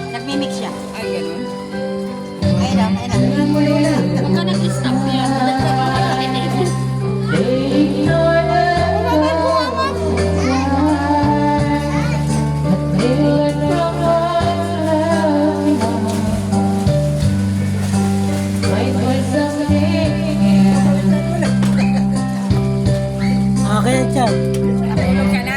Nagmimix siya. Ay, ganun. Ayun na. Huwag ka nag-stop yan. Okay, chat. Natulog ka na?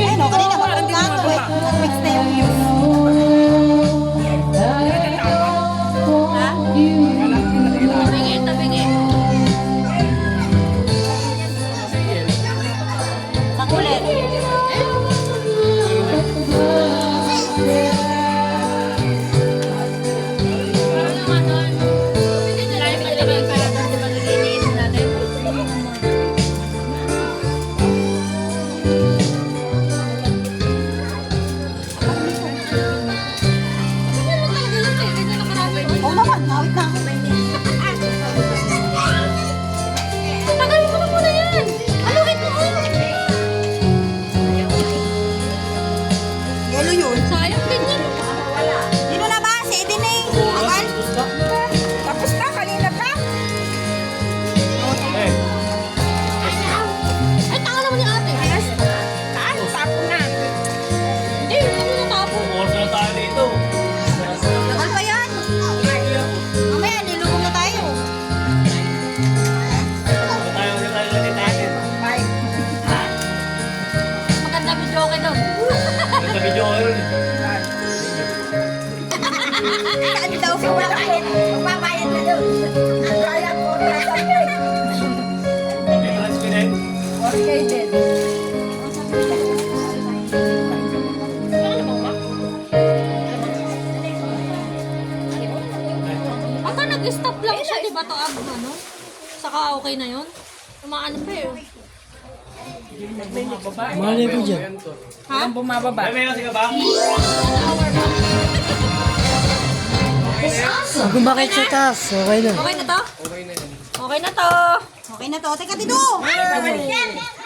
Ayun o, kanina matulog na ako eh. Nag-mix na yung news. Ha? Tabingi, tabingi. Sa kulit. Oo naman, nawit na ako. Tagalin mo na muna yan. Aluhin mo. Yelo yun. Sayang din yan. Sino na ba? Si Eden eh. Agal? Tapos na, kanina pa. Ay, tanga naman ni ate. Taano, tapo na. Hindi, hindi mo natapon. Agal pa yan. Mamaya, nilugong na tayo. Bye. Maganda video okay doon. Ano daw si Wabayad? Magbabayad na doon. Kaya po, nasabay. Okay din. Baka nag-stop lang siya, di ba to ab, ano? Saka okay na yun. Tumaan pa eh. Malay ko dyan. Ha? Ang bumababa. Huwag kumakit sa taas. Okay na. Okay na to? Okay na to. Okay na to. Teka, dito. Ay, babalik yan.